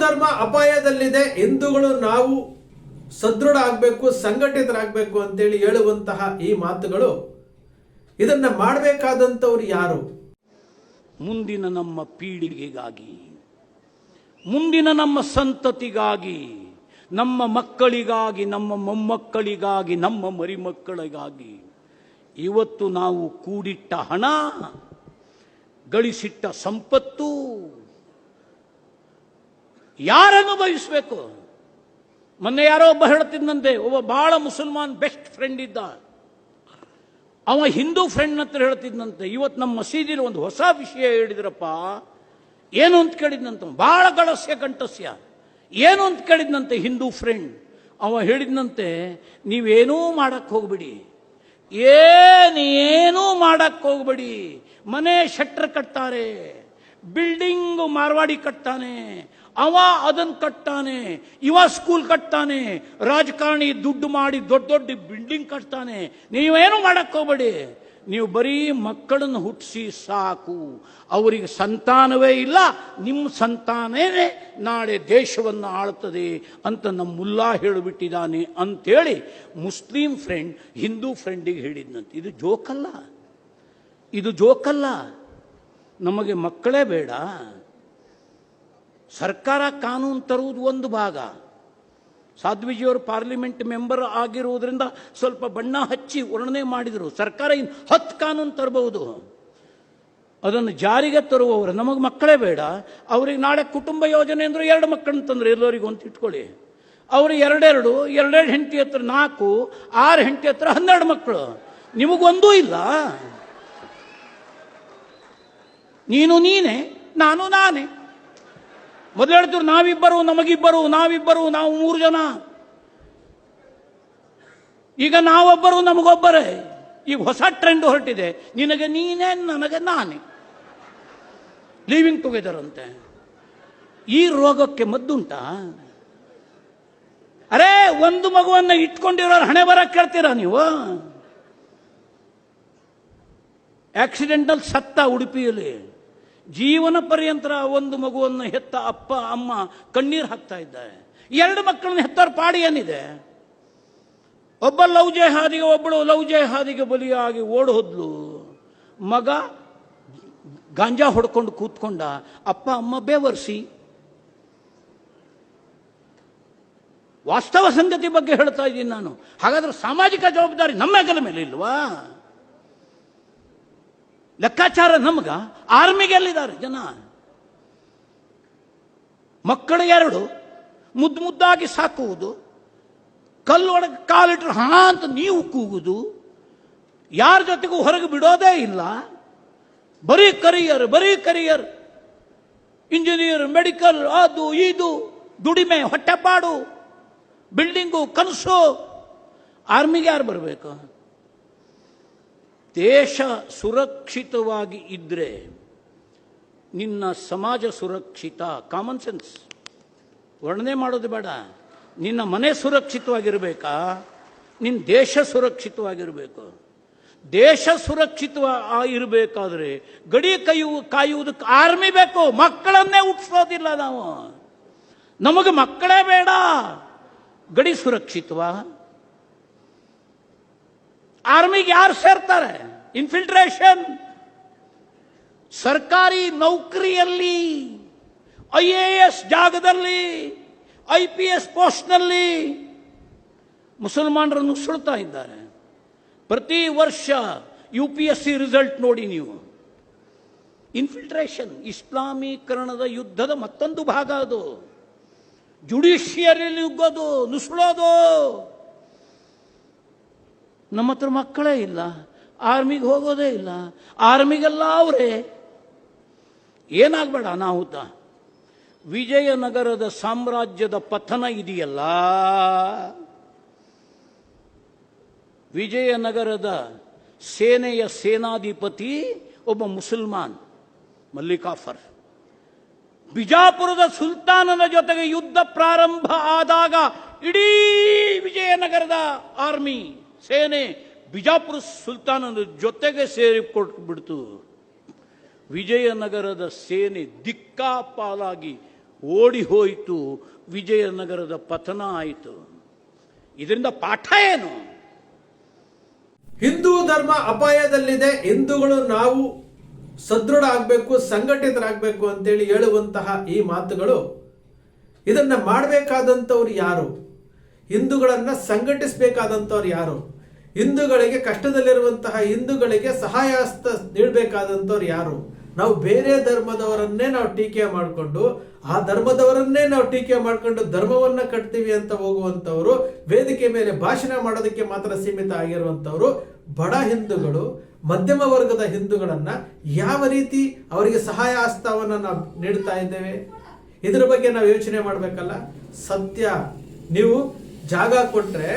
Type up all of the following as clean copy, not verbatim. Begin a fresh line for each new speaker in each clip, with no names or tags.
ಧರ್ಮ ಅಪಾಯದಲ್ಲಿದೆ, ಹಿಂದೂಗಳು ನಾವು ಸದೃಢ ಆಗಬೇಕು, ಸಂಘಟಿತರಾಗಬೇಕು ಅಂತೇಳಿ ಹೇಳುವಂತಹ ಈ ಮಾತುಗಳು, ಇದನ್ನ ಮಾಡಬೇಕಾದಂಥವ್ರು ಯಾರು?
ಮುಂದಿನ ನಮ್ಮ ಪೀಳಿಗೆಗಾಗಿ, ಮುಂದಿನ ನಮ್ಮ ಸಂತತಿಗಾಗಿ, ನಮ್ಮ ಮಕ್ಕಳಿಗಾಗಿ, ನಮ್ಮ ಮೊಮ್ಮಕ್ಕಳಿಗಾಗಿ, ನಮ್ಮ ಮರಿಮಕ್ಕಳಿಗಾಗಿ ಇವತ್ತು ನಾವು ಕೂಡಿಟ್ಟ ಹಣ, ಗಳಿಸಿಟ್ಟ ಸಂಪತ್ತು ಯಾರನ್ನು ಬಯಸಬೇಕು? ಮೊನ್ನೆ ಯಾರೋ ಒಬ್ಬ ಹೇಳ್ತಿದ್ದಂತೆ, ಒಬ್ಬ ಬಹಳ ಮುಸಲ್ಮಾನ್ ಬೆಸ್ಟ್ ಫ್ರೆಂಡ್ ಇದ್ದ, ಅವ ಹಿಂದೂ ಫ್ರೆಂಡ್ ಹತ್ರ ಹೇಳ್ತಿದ್ದಂತೆ, ಇವತ್ತು ನಮ್ಮ ಮಸೀದಿಲಿ ಒಂದು ಹೊಸ ವಿಷಯ ಹೇಳಿದ್ರಪ್ಪ. ಏನು ಅಂತ ಕೇಳಿದ್ನಂತ, ಬಹಳ ಗಳಸ್ಯ ಕಂಠಸ್ಯ. ಏನು ಅಂತ ಕೇಳಿದ್ನಂತೆ ಹಿಂದೂ ಫ್ರೆಂಡ್. ಅವ ಹೇಳಿದ್ನಂತೆ, ನೀವೇನೂ ಮಾಡಕ್ಕೆ ಹೋಗ್ಬಿಡಿ, ಏನೂ ಮಾಡಕ್ಕೆ ಹೋಗ್ಬೇಡಿ. ಮನೆ ಶಟ್ರ್ ಕಟ್ತಾರೆ, ಬಿಲ್ಡಿಂಗ್ ಮಾರ್ವಾಡಿ ಕಟ್ತಾನೆ, ಅವ ಅದನ್ನು ಕಟ್ತಾನೆ, ಇವ ಸ್ಕೂಲ್ ಕಟ್ತಾನೆ, ರಾಜಕಾರಣಿ ದುಡ್ಡು ಮಾಡಿ ದೊಡ್ಡ ದೊಡ್ಡ ಬಿಲ್ಡಿಂಗ್ ಕಟ್ತಾನೆ. ನೀವೇನು ಮಾಡಕ್ಕೆ ಹೋಗ್ಬೇಡಿ, ನೀವು ಬರೀ ಮಕ್ಕಳನ್ನು ಹುಟ್ಟಿಸಿ ಸಾಕು. ಅವರಿಗೆ ಸಂತಾನವೇ ಇಲ್ಲ, ನಿಮ್ಮ ಸಂತಾನವೇ ನಾಳೆ ದೇಶವನ್ನು ಆಳ್ತದೆ ಅಂತ ನಮ್ಮ ಮುಲ್ಲಾ ಹೇಳಿಬಿಟ್ಟಿದ್ದಾನೆ ಅಂತೇಳಿ ಮುಸ್ಲಿಂ ಫ್ರೆಂಡ್ ಹಿಂದೂ ಫ್ರೆಂಡಿಗೆ ಹೇಳಿದ್ನಂತೆ. ಇದು ಜೋಕಲ್ಲ, ಇದು ಜೋಕಲ್ಲ. ನಮಗೆ ಮಕ್ಕಳೇ ಬೇಡ, ಸರ್ಕಾರ ಕಾನೂನು ತರುವುದು ಒಂದು ಭಾಗ. ಸಾಧ್ವಿಜಿಯವರು ಪಾರ್ಲಿಮೆಂಟ್ ಮೆಂಬರ್ ಆಗಿರುವುದರಿಂದ ಸ್ವಲ್ಪ ಬಣ್ಣ ಹಚ್ಚಿ ವರ್ಣನೆ ಮಾಡಿದರು. ಸರ್ಕಾರ 10 ಕಾನೂನು ತರಬಹುದು, ಅದನ್ನು ಜಾರಿಗೆ ತರುವವರು ನಮಗೆ ಮಕ್ಕಳೇ ಬೇಡ. ಅವ್ರಿಗೆ ನಾಳೆ ಕುಟುಂಬ ಯೋಜನೆ ಅಂದ್ರೆ 2 ಮಕ್ಕಳನ್ನ ತಂದ್ರೆ ಎಲ್ಲರಿಗೂ ಅಂತ ಇಟ್ಕೊಳ್ಳಿ. ಅವರು ಎರಡೆರಡು ಹೆಂಡತಿ ಹತ್ರ 4, 6 ಹೆಂಡತಿ ಹತ್ರ 12 ಮಕ್ಕಳು. ನಿಮಗೊಂದೂ ಇಲ್ಲ. ನೀನೇ, ನಾನು ನಾನೇ. ಮೊದಲು ಹೇಳ್ತಿದ್ರು ನಾವಿಬ್ಬರು, ನಮಗಿಬ್ಬರು, ನಾವಿಬ್ಬರು, ನಾವು 3 ಜನ. ಈಗ ನಾವೊಬ್ಬರು, ನಮಗೊಬ್ಬರೇ. ಈಗ ಹೊಸ ಟ್ರೆಂಡ್ ಹೊರಟಿದೆ, ನಿನಗೆ ನೀನೇ, ನನಗೆ ನಾನೇ, ಲಿವಿಂಗ್ ಟುಗೆದರ್ ಅಂತೆ. ಈ ರೋಗಕ್ಕೆ ಮದ್ದುಂಟಾ? ಅರೇ, ಒಂದು ಮಗುವನ್ನ ಇಟ್ಕೊಂಡಿರೋರು ಹಣೆ ಬರ ಕೇಳ್ತೀರಾ ನೀವು? ಆಕ್ಸಿಡೆಂಟಲ್ ಸತ್ತ ಉಡುಪಿಯಲ್ಲಿ, ಜೀವನ ಪರ್ಯಂತರ ಒಂದು ಮಗುವನ್ನು ಹೆತ್ತ ಅಪ್ಪ ಅಮ್ಮ ಕಣ್ಣೀರು ಹಾಕ್ತಾ ಇದ್ದಾರೆ. 2 ಮಕ್ಕಳನ್ನ ಹೆತ್ತವ್ರ ಪಾಡಿ ಏನಿದೆ? ಒಬ್ಬ ಲವ್ ಜೆಹಾದಿಗೆ, ಒಬ್ಬಳು ಲವ್ ಜೆಹಾದಿಗೆ ಬಲಿಯಾಗಿ ಓಡ್ ಹೋದ್ಲು. ಮಗ ಗಾಂಜಾ ಹೊಡ್ಕೊಂಡು ಕೂತ್ಕೊಂಡ, ಅಪ್ಪ ಅಮ್ಮ ಬೇವರ್ಸಿ. ವಾಸ್ತವ ಸಂಗತಿ ಬಗ್ಗೆ ಹೇಳ್ತಾ ಇದ್ದೀನಿ ನಾನು. ಹಾಗಾದ್ರೆ ಸಾಮಾಜಿಕ ಜವಾಬ್ದಾರಿ ನಮ್ಮ ಹೆಗಲ ಮೇಲೆ ಇಲ್ವಾ? ಲೆಕ್ಕಾಚಾರ ನಮ್ಗ? ಆರ್ಮಿಗೆ ಎಲ್ಲಿದ್ದಾರೆ ಜನ? ಮಕ್ಕಳು 2 ಮುದ್ದು ಮುದ್ದಾಗಿ ಸಾಕುವುದು, ಕಲ್ಲೊಳಗೆ ಕಾಲಿಟ್ರು ಹಣ ಅಂತ ನೀವು ಕೂಗುದು, ಯಾರ ಜೊತೆಗೂ ಹೊರಗೆ ಬಿಡೋದೇ ಇಲ್ಲ. ಬರೀ ಕರಿಯರ್, ಇಂಜಿನಿಯರ್, ಮೆಡಿಕಲ್, ಅದು ಇದು, ದುಡಿಮೆ, ಹೊಟ್ಟೆಪಾಡು, ಬಿಲ್ಡಿಂಗು, ಕನಸು. ಆರ್ಮಿಗೆ ಯಾರು ಬರಬೇಕು? ದೇಶ ಸುರಕ್ಷಿತವಾಗಿ ಇದ್ರೆ ನಿನ್ನ ಸಮಾಜ ಸುರಕ್ಷಿತ. ಕಾಮನ್ ಸೆನ್ಸ್, ವರ್ಣನೆ ಮಾಡೋದು ಬೇಡ. ನಿನ್ನ ಮನೆ ಸುರಕ್ಷಿತವಾಗಿರಬೇಕಾ? ನಿನ್ನ ದೇಶ ಸುರಕ್ಷಿತವಾಗಿರಬೇಕು. ದೇಶ ಸುರಕ್ಷಿತವಾಗಿರಬೇಕಾದ್ರೆ ಗಡಿ ಕಾಯುವುದಕ್ಕೆ ಆರ್ಮಿ ಬೇಕು. ಮಕ್ಕಳನ್ನೇ ಹುಟ್ಟಿಸೋದಿಲ್ಲ ನಾವು. ನಮಗೆ ಮಕ್ಕಳೇ ಬೇಡ, ಗಡಿ ಸುರಕ್ಷಿತವಾ? ಆರ್ಮಿಗೆ ಯಾರು ಸೇರ್ತಾರೆ? ಇನ್ಫಿಲ್ಟ್ರೇಷನ್. ಸರ್ಕಾರಿ ನೌಕರಿಯಲ್ಲಿ, IAS ಜಾಗದಲ್ಲಿ, IPS ಪೋಸ್ಟ್ನಲ್ಲಿ ಮುಸಲ್ಮಾನರನ್ನು ಸುಳ್ತಾ ಇದ್ದಾರೆ. ಪ್ರತಿ ವರ್ಷ UPSC ರಿಸಲ್ಟ್ ನೋಡಿ ನೀವು. ಇನ್ಫಿಲ್ಟ್ರೇಷನ್, ಇಸ್ಲಾಮೀಕರಣದ ಯುದ್ಧದ ಮತ್ತೊಂದು ಭಾಗ ಅದು. ಜುಡಿಷಿಯರಿಯಲ್ಲಿ ನುಗ್ಗೋದು, ನುಸುಳೋದು. ನಮ್ಮ ಹತ್ರ ಮಕ್ಕಳೇ ಇಲ್ಲ, ಆರ್ಮಿಗೆ ಹೋಗೋದೇ ಇಲ್ಲ. ಆರ್ಮಿಗೆಲ್ಲ ಅವರೇ. ಏನಾಗಬೇಡ ಅನಾಹುತ. ವಿಜಯನಗರದ ಸಾಮ್ರಾಜ್ಯದ ಪತನ ಇದೆಯಲ್ಲ, ವಿಜಯನಗರದ ಸೇನೆಯ ಸೇನಾಧಿಪತಿ ಒಬ್ಬ ಮುಸಲ್ಮಾನ್, ಮಲ್ಲಿಕಾಫರ್. ಬಿಜಾಪುರದ ಸುಲ್ತಾನನ ಜೊತೆಗೆ ಯುದ್ಧ ಪ್ರಾರಂಭ ಆದಾಗ ಇಡೀ ವಿಜಯನಗರದ ಆರ್ಮಿ, ಸೇನೆ ಬಿಜಾಪುರ ಸುಲ್ತಾನನ ಜೊತೆಗೆ ಸೇರಿಕೊಟ್ಬಿಡ್ತು. ವಿಜಯನಗರದ ಸೇನೆ ದಿಕ್ಕಾಪಾಲಾಗಿ ಓಡಿ ಹೋಯಿತು, ವಿಜಯನಗರದ ಪತನ ಆಯಿತು. ಇದರಿಂದ ಪಾಠ ಏನು?
ಹಿಂದೂ ಧರ್ಮ ಅಪಾಯದಲ್ಲಿದೆ, ಹಿಂದೂಗಳು ನಾವು ಸದೃಢ ಆಗಬೇಕು, ಸಂಘಟಿತರಾಗಬೇಕು ಅಂತೇಳಿ ಹೇಳುವಂತಹ ಈ ಮಾತುಗಳು, ಇದನ್ನ ಮಾಡಬೇಕಾದಂಥವ್ರು ಯಾರು? ಹಿಂದೂಗಳನ್ನ ಸಂಘಟಿಸಬೇಕಾದಂಥವ್ರು ಯಾರು? ಹಿಂದೂಗಳಿಗೆ, ಕಷ್ಟದಲ್ಲಿರುವಂತಹ ಹಿಂದೂಗಳಿಗೆ ಸಹಾಯ ಹಸ್ತ ನೀಡಬೇಕಾದಂಥವ್ರು ಯಾರು? ನಾವು ಬೇರೆ ಧರ್ಮದವರನ್ನೇ ನಾವು ಟೀಕೆ ಮಾಡಿಕೊಂಡು, ಆ ಧರ್ಮದವರನ್ನೇ ನಾವು ಟೀಕೆ ಮಾಡಿಕೊಂಡು ಧರ್ಮವನ್ನ ಕಟ್ತೀವಿ ಅಂತ ಹೋಗುವಂಥವ್ರು, ವೇದಿಕೆ ಮೇಲೆ ಭಾಷಣ ಮಾಡೋದಕ್ಕೆ ಮಾತ್ರ ಸೀಮಿತ ಆಗಿರುವಂಥವ್ರು, ಬಡ ಹಿಂದೂಗಳು, ಮಧ್ಯಮ ವರ್ಗದ ಹಿಂದೂಗಳನ್ನ ಯಾವ ರೀತಿ ಅವರಿಗೆ ಸಹಾಯ ಹಸ್ತವನ್ನು ನಾವು ನೀಡ್ತಾ ಇದ್ದೇವೆ? ಇದರ ಬಗ್ಗೆ ನಾವು ಯೋಚನೆ ಮಾಡಬೇಕಲ್ಲ. ಸತ್ಯ, ನೀವು ಜಾಗ ಕೊಟ್ರೆ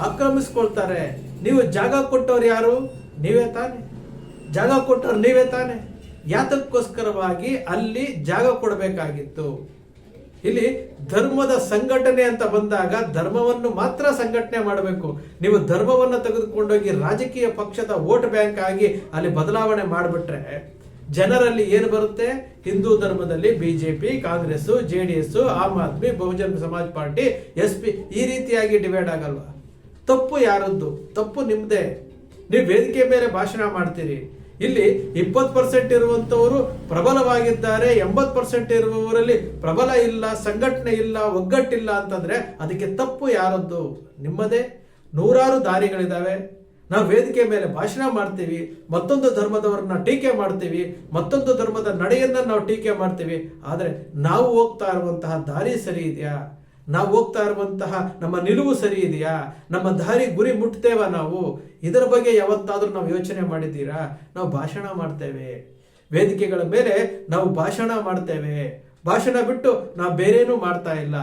ಆಕ್ರಮಿಸ್ಕೊಳ್ತಾರೆ. ನೀವು ಜಾಗ ಕೊಟ್ಟವ್ರು ಯಾರು? ನೀವೇ ತಾನೆ. ಜಾಗ ಕೊಟ್ಟವ್ರು ನೀವೇ ತಾನೆ. ಯಾತಕ್ಕೋಸ್ಕರವಾಗಿ ಅಲ್ಲಿ ಜಾಗ ಕೊಡಬೇಕಾಗಿತ್ತು? ಇಲ್ಲಿ ಧರ್ಮದ ಸಂಘಟನೆ ಅಂತ ಬಂದಾಗ ಧರ್ಮವನ್ನು ಮಾತ್ರ ಸಂಘಟನೆ ಮಾಡಬೇಕು. ನೀವು ಧರ್ಮವನ್ನು ತೆಗೆದುಕೊಂಡೋಗಿ ರಾಜಕೀಯ ಪಕ್ಷದ ವೋಟ್ ಬ್ಯಾಂಕ್ ಆಗಿ ಅಲ್ಲಿ ಬದಲಾವಣೆ ಮಾಡಿಬಿಟ್ರೆ ಜನರಲ್ಲಿ ಏನು ಬರುತ್ತೆ? ಹಿಂದೂ ಧರ್ಮದಲ್ಲಿ ಬಿಜೆಪಿ, ಕಾಂಗ್ರೆಸ್, ಜೆಡಿಎಸ್, ಆಮ್ ಆದ್ಮಿ, ಬಹುಜನ ಸಮಾಜ್ ಪಾರ್ಟಿ, SP ಈ ರೀತಿಯಾಗಿ ಡಿವೈಡ್ ಆಗಲ್ವಾ? ತಪ್ಪು ಯಾರದ್ದು? ತಪ್ಪು ನಿಮ್ದೇ. ನೀವು ವೇದಿಕೆ ಮೇಲೆ ಭಾಷಣ ಮಾಡ್ತೀರಿ. ಇಲ್ಲಿ 20% ಇರುವಂತವರು ಪ್ರಬಲವಾಗಿದ್ದಾರೆ, 80% ಇರುವವರಲ್ಲಿ ಪ್ರಬಲ ಇಲ್ಲ, ಸಂಘಟನೆ ಇಲ್ಲ, ಒಗ್ಗಟ್ಟಿಲ್ಲ ಅಂತಂದ್ರೆ ಅದಕ್ಕೆ ತಪ್ಪು ಯಾರದ್ದು? ನಿಮ್ಮದೇ. ನೂರಾರು ದಾರಿಗಳಿದಾವೆ. ನಾವು ವೇದಿಕೆ ಮೇಲೆ ಭಾಷಣ ಮಾಡ್ತೀವಿ, ಮತ್ತೊಂದು ಧರ್ಮದವರನ್ನ ಟೀಕೆ ಮಾಡ್ತೀವಿ, ಮತ್ತೊಂದು ಧರ್ಮದ ನಡೆಯನ್ನ ನಾವು ಟೀಕೆ ಮಾಡ್ತೀವಿ. ಆದರೆ ನಾವು ಹೋಗ್ತಾ ಇರುವಂತಹ ದಾರಿ ಸರಿ ಇದೆಯಾ? ನಾವು ಹೋಗ್ತಾ ಇರುವಂತಹ ನಮ್ಮ ನಿಲುವು ಸರಿ ಇದೆಯಾ? ನಮ್ಮ ದಾರಿ ಗುರಿ ಮುಟ್ತೇವ ನಾವು? ಇದರ ಬಗ್ಗೆ ಯಾವತ್ತಾದ್ರೂ ನಾವು ಯೋಚನೆ ಮಾಡಿದ್ದೀರಾ? ನಾವು ಭಾಷಣ ಮಾಡ್ತೇವೆ, ವೇದಿಕೆಗಳ ಮೇಲೆ ನಾವು ಭಾಷಣ ಮಾಡ್ತೇವೆ. ಭಾಷಣ ಬಿಟ್ಟು ನಾವು ಬೇರೇನೂ ಮಾಡ್ತಾ ಇಲ್ಲ.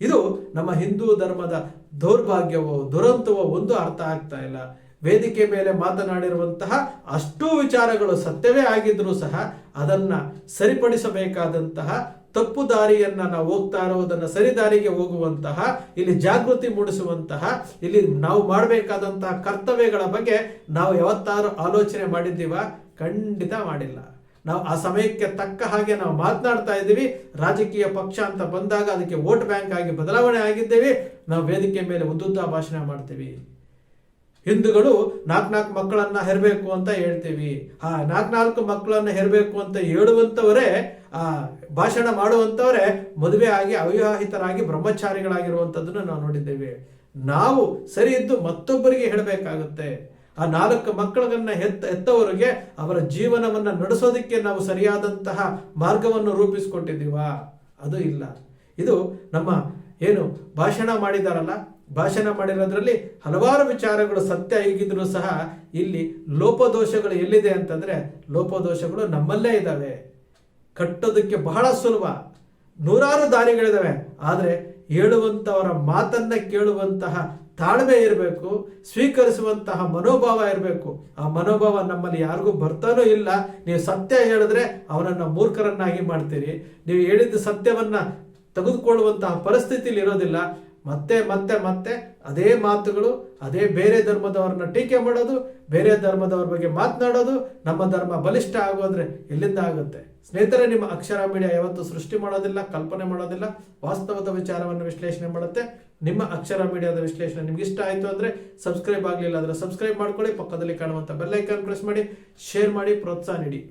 ಇದು ನಮ್ಮ ಹಿಂದೂ ಧರ್ಮದ ದೌರ್ಭಾಗ್ಯವೋ ದುರಂತವೋ ಒಂದು ಅರ್ಥ ಆಗ್ತಾ ಇಲ್ಲ. ವೇದಿಕೆ ಮೇಲೆ ಮಾತನಾಡಿರುವಂತಹ ಅಷ್ಟೂ ವಿಚಾರಗಳು ಸತ್ಯವೇ ಆಗಿದ್ರೂ ಸಹ ಅದನ್ನ ಸರಿಪಡಿಸಬೇಕಾದಂತಹ, ತಪ್ಪು ದಾರಿಯನ್ನ ನಾವು ಹೋಗ್ತಾ ಇರೋದನ್ನ ಸರಿ ದಾರಿಗೆ ಹೋಗುವಂತಹ, ಇಲ್ಲಿ ಜಾಗೃತಿ ಮೂಡಿಸುವಂತಹ, ಇಲ್ಲಿ ನಾವು ಮಾಡಬೇಕಾದಂತಹ ಕರ್ತವ್ಯಗಳ ಬಗ್ಗೆ ನಾವು ಯಾವತ್ತಾರು ಆಲೋಚನೆ ಮಾಡಿದ್ದೀವ? ಖಂಡಿತ ಮಾಡಿಲ್ಲ. ನಾವು ಆ ಸಮಯಕ್ಕೆ ತಕ್ಕ ಹಾಗೆ ನಾವು ಮಾತನಾಡ್ತಾ ಇದ್ದೀವಿ. ರಾಜಕೀಯ ಪಕ್ಷ ಅಂತ ಬಂದಾಗ ಅದಕ್ಕೆ ವೋಟ್ ಬ್ಯಾಂಕ್ ಆಗಿ ಬದಲಾವಣೆ ಆಗಿದ್ದೇವೆ. ನಾವು ವೇದಿಕೆ ಮೇಲೆ ಉದ್ದುದ್ದ ಭಾಷಣ ಮಾಡ್ತೀವಿ. ಹಿಂದೂಗಳು 4 ಮಕ್ಕಳನ್ನ ಹೆರಬೇಕು ಅಂತ ಹೇಳ್ತೀವಿ. ಆ 4 ಮಕ್ಕಳನ್ನ ಹೆರಬೇಕು ಅಂತ ಹೇಳುವಂತವರೇ, ಆ ಭಾಷಣ ಮಾಡುವಂತವರೇ ಮದುವೆ ಆಗಿ ಅವಿವಾಹಿತರಾಗಿ ಬ್ರಹ್ಮಚಾರಿಗಳಾಗಿರುವಂತದ್ದನ್ನು ನಾವು ನೋಡಿದ್ದೇವೆ. ನಾವು ಸರಿ ಇದ್ದು ಮತ್ತೊಬ್ಬರಿಗೆ ಹೇಳಬೇಕಾಗುತ್ತೆ. ಆ 4 ಮಕ್ಕಳನ್ನ ಹೆತ್ತವರಿಗೆ ಅವರ ಜೀವನವನ್ನ ನಡೆಸೋದಕ್ಕೆ ನಾವು ಸರಿಯಾದಂತಹ ಮಾರ್ಗವನ್ನು ರೂಪಿಸಿಕೊಟ್ಟಿದ್ದೀವಾ? ಅದು ಇಲ್ಲ. ಇದು ನಮ್ಮ ಏನು ಭಾಷಣ ಮಾಡಿದಾರಲ್ಲ, ಭಾಷಣ ಮಾಡಿರೋದ್ರಲ್ಲಿ ಹಲವಾರು ವಿಚಾರಗಳು ಸತ್ಯ ಆಗಿದ್ರು ಸಹ ಇಲ್ಲಿ ಲೋಪದೋಷಗಳು ಎಲ್ಲಿದೆ ಅಂತಂದ್ರೆ, ಲೋಪದೋಷಗಳು ನಮ್ಮಲ್ಲೇ ಇದ್ದಾವೆ. ಕಟ್ಟೋದಕ್ಕೆ ಬಹಳ ಸುಲಭ, ನೂರಾರು ದಾರಿಗಳಿದಾವೆ. ಆದರೆ ಹೇಳುವಂತವರ ಮಾತನ್ನ ಕೇಳುವಂತಹ ತಾಳ್ಮೆ ಇರಬೇಕು, ಸ್ವೀಕರಿಸುವಂತಹ ಮನೋಭಾವ ಇರಬೇಕು. ಆ ಮನೋಭಾವ ನಮ್ಮಲ್ಲಿ ಯಾರಿಗೂ ಬರ್ತಾನೂ ಇಲ್ಲ. ನೀವು ಸತ್ಯ ಹೇಳಿದ್ರೆ ಅವನನ್ನ ಮೂರ್ಖರನ್ನಾಗಿ ಮಾಡ್ತೀರಿ. ನೀವು ಹೇಳಿದ ಸತ್ಯವನ್ನ ತೆಗೆದುಕೊಳ್ಳುವಂತಹ ಪರಿಸ್ಥಿತಿಯಲ್ಲಿ ಇರೋದಿಲ್ಲ. ಮತ್ತೆ ಮತ್ತೆ ಮತ್ತೆ ಅದೇ ಮಾತುಗಳು, ಅದೇ ಬೇರೆ ಧರ್ಮದವ್ರನ್ನ ಟೀಕೆ ಮಾಡೋದು, ಬೇರೆ ಧರ್ಮದವ್ರ ಬಗ್ಗೆ ಮಾತನಾಡೋದು. ನಮ್ಮ ಧರ್ಮ ಬಲಿಷ್ಠ ಆಗೋದ್ರೆ ಎಲ್ಲಿಂದ ಆಗುತ್ತೆ? ಸ್ನೇಹಿತರೆ, ನಿಮ್ಮ ಅಕ್ಷರ ಮೀಡಿಯಾ ಯಾವತ್ತೂ ಸೃಷ್ಟಿ ಮಾಡೋದಿಲ್ಲ, ಕಲ್ಪನೆ ಮಾಡೋದಿಲ್ಲ, ವಾಸ್ತವದ ವಿಚಾರವನ್ನು ವಿಶ್ಲೇಷಣೆ ಮಾಡುತ್ತೆ. ನಿಮ್ಮ ಅಕ್ಷರ ಮೀಡಿಯಾದ ವಿಶ್ಲೇಷಣೆ ನಿಮ್ಗೆ ಇಷ್ಟ ಆಯಿತು ಅಂದರೆ ಸಬ್ಸ್ಕ್ರೈಬ್ ಆಗಲಿಲ್ಲ ಅಂದರೆ ಸಬ್ಸ್ಕ್ರೈಬ್ ಮಾಡ್ಕೊಳ್ಳಿ. ಪಕ್ಕದಲ್ಲಿ ಕಾಣುವಂಥ ಬೆಲ್ ಐಕಾನ್ ಪ್ರೆಸ್ ಮಾಡಿ, ಶೇರ್ ಮಾಡಿ, ಪ್ರೋತ್ಸಾಹ ನೀಡಿ.